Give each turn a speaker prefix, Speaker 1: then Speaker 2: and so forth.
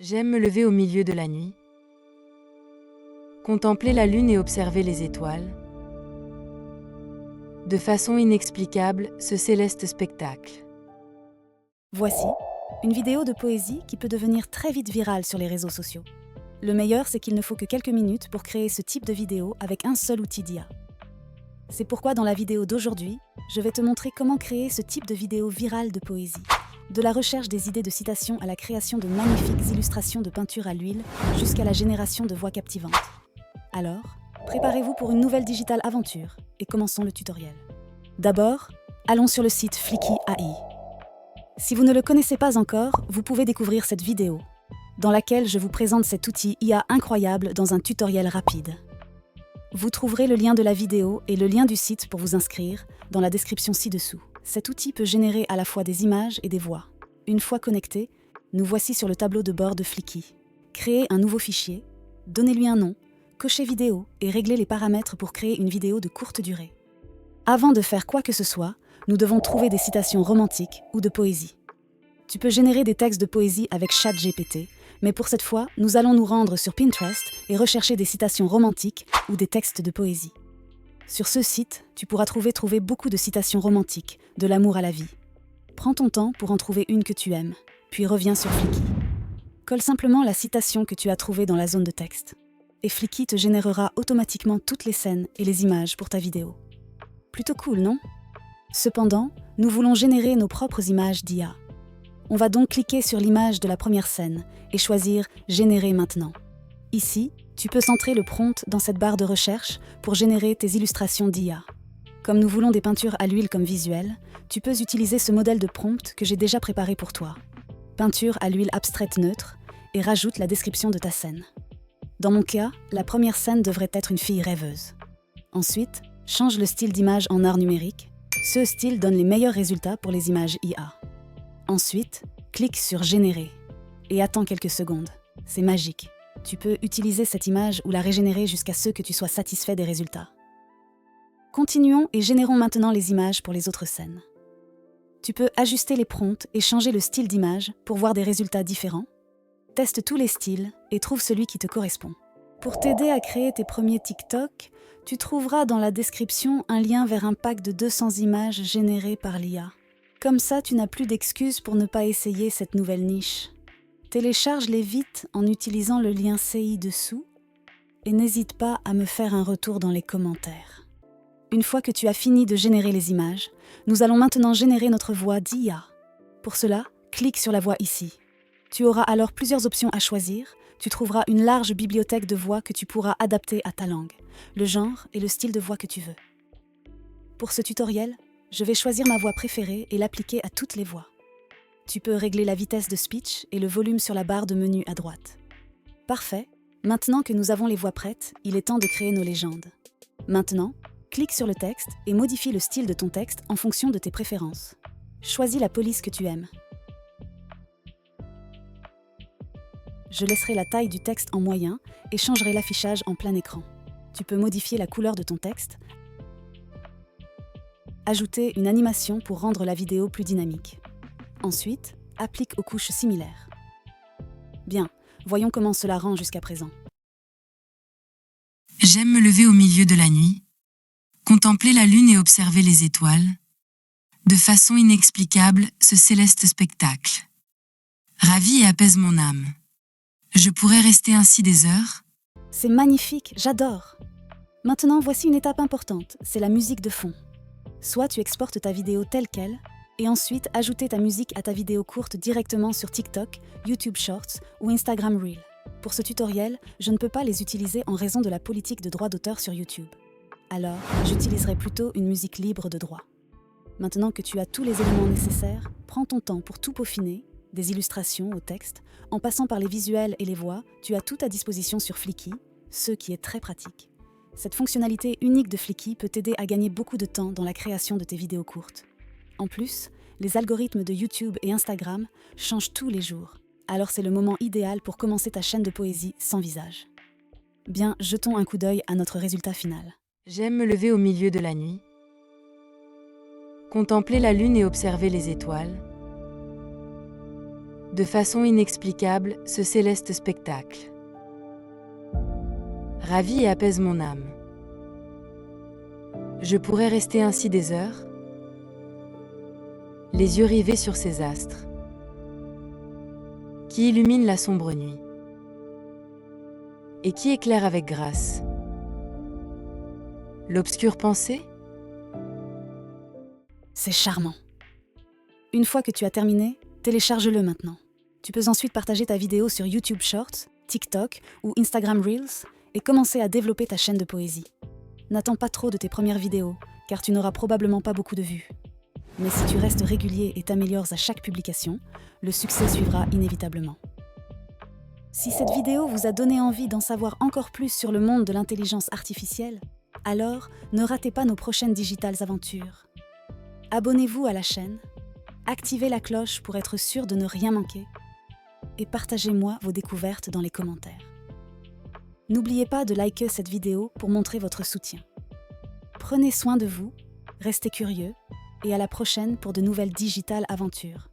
Speaker 1: J'aime me lever au milieu de la nuit, contempler la lune et observer les étoiles. De façon inexplicable, ce céleste spectacle.
Speaker 2: Voici une vidéo de poésie qui peut devenir très vite virale sur les réseaux sociaux. Le meilleur, c'est qu'il ne faut que quelques minutes pour créer ce type de vidéo avec un seul outil d'IA. C'est pourquoi dans la vidéo d'aujourd'hui, je vais te montrer comment créer ce type de vidéo virale de poésie. De la recherche des idées de citation à la création de magnifiques illustrations de peinture à l'huile, jusqu'à la génération de voix captivantes. Alors, préparez-vous pour une nouvelle digital aventure et commençons le tutoriel. D'abord, allons sur le site Flicky AI. Si vous ne le connaissez pas encore, vous pouvez découvrir cette vidéo, dans laquelle je vous présente cet outil IA incroyable dans un tutoriel rapide. Vous trouverez le lien de la vidéo et le lien du site pour vous inscrire dans la description ci-dessous. Cet outil peut générer à la fois des images et des voix. Une fois connecté, nous voici sur le tableau de bord de Flicky. Créez un nouveau fichier, donnez-lui un nom, cochez vidéo et réglez les paramètres pour créer une vidéo de courte durée. Avant de faire quoi que ce soit, nous devons trouver des citations romantiques ou de poésie. Tu peux générer des textes de poésie avec ChatGPT, mais pour cette fois, nous allons nous rendre sur Pinterest et rechercher des citations romantiques ou des textes de poésie. Sur ce site, tu pourras trouver beaucoup de citations romantiques, de l'amour à la vie. Prends ton temps pour en trouver une que tu aimes, puis reviens sur Flicky. Colle simplement la citation que tu as trouvée dans la zone de texte. Et Flicky te générera automatiquement toutes les scènes et les images pour ta vidéo. Plutôt cool, non? Cependant, nous voulons générer nos propres images d'IA. On va donc cliquer sur l'image de la première scène et choisir « Générer maintenant ». Ici, tu peux centrer le prompt dans cette barre de recherche pour générer tes illustrations d'IA. Comme nous voulons des peintures à l'huile comme visuel, tu peux utiliser ce modèle de prompt que j'ai déjà préparé pour toi. Peinture à l'huile abstraite neutre et rajoute la description de ta scène. Dans mon cas, la première scène devrait être une fille rêveuse. Ensuite, change le style d'image en art numérique. Ce style donne les meilleurs résultats pour les images IA. Ensuite, clique sur Générer et attends quelques secondes. C'est magique. Tu peux utiliser cette image ou la régénérer jusqu'à ce que tu sois satisfait des résultats. Continuons et générons maintenant les images pour les autres scènes. Tu peux ajuster les prompts et changer le style d'image pour voir des résultats différents. Teste tous les styles et trouve celui qui te correspond. Pour t'aider à créer tes premiers TikTok, tu trouveras dans la description un lien vers un pack de 200 images générées par l'IA. Comme ça, tu n'as plus d'excuses pour ne pas essayer cette nouvelle niche. Télécharge-les vite en utilisant le lien ci-dessous et n'hésite pas à me faire un retour dans les commentaires. Une fois que tu as fini de générer les images, nous allons maintenant générer notre voix d'IA. Pour cela, clique sur la voix ici. Tu auras alors plusieurs options à choisir. Tu trouveras une large bibliothèque de voix que tu pourras adapter à ta langue, le genre et le style de voix que tu veux. Pour ce tutoriel, je vais choisir ma voix préférée et l'appliquer à toutes les voix. Tu peux régler la vitesse de speech et le volume sur la barre de menu à droite. Parfait. Maintenant que nous avons les voix prêtes, il est temps de créer nos légendes. Maintenant, clique sur le texte et modifie le style de ton texte en fonction de tes préférences. Choisis la police que tu aimes. Je laisserai la taille du texte en moyen et changerai l'affichage en plein écran. Tu peux modifier la couleur de ton texte, ajouter une animation pour rendre la vidéo plus dynamique. Ensuite, applique aux couches similaires. Bien, voyons comment cela rend jusqu'à présent.
Speaker 1: J'aime me lever au milieu de la nuit, contempler la lune et observer les étoiles. De façon inexplicable, ce céleste spectacle ravit et apaise mon âme. Je pourrais rester ainsi des heures.
Speaker 2: C'est magnifique, j'adore. Maintenant, voici une étape importante, c'est la musique de fond. Soit tu exportes ta vidéo telle qu'elle, et ensuite ajouter ta musique à ta vidéo courte directement sur TikTok, YouTube Shorts ou Instagram Reel. Pour ce tutoriel, je ne peux pas les utiliser en raison de la politique de droit d'auteur sur YouTube. Alors, j'utiliserai plutôt une musique libre de droit. Maintenant que tu as tous les éléments nécessaires, prends ton temps pour tout peaufiner, des illustrations au texte, en passant par les visuels et les voix, tu as tout à disposition sur Flicky, ce qui est très pratique. Cette fonctionnalité unique de Flicky peut t'aider à gagner beaucoup de temps dans la création de tes vidéos courtes. En plus, les algorithmes de YouTube et Instagram changent tous les jours. Alors c'est le moment idéal pour commencer ta chaîne de poésie sans visage. Bien, jetons un coup d'œil à notre résultat final.
Speaker 1: J'aime me lever au milieu de la nuit, contempler la lune et observer les étoiles. De façon inexplicable, ce céleste spectacle ravit et apaise mon âme. Je pourrais rester ainsi des heures, les yeux rivés sur ces astres qui illuminent la sombre nuit et qui éclairent avec grâce l'obscure pensée.
Speaker 2: C'est charmant. Une fois que tu as terminé, télécharge-le maintenant. Tu peux ensuite partager ta vidéo sur YouTube Shorts, TikTok ou Instagram Reels et commencer à développer ta chaîne de poésie. N'attends pas trop de tes premières vidéos, car tu n'auras probablement pas beaucoup de vues. Mais si tu restes régulier et t'améliores à chaque publication, le succès suivra inévitablement. Si cette vidéo vous a donné envie d'en savoir encore plus sur le monde de l'intelligence artificielle, alors ne ratez pas nos prochaines digitales aventures. Abonnez-vous à la chaîne, activez la cloche pour être sûr de ne rien manquer et partagez-moi vos découvertes dans les commentaires. N'oubliez pas de liker cette vidéo pour montrer votre soutien. Prenez soin de vous, restez curieux et à la prochaine pour de nouvelles digitales aventures.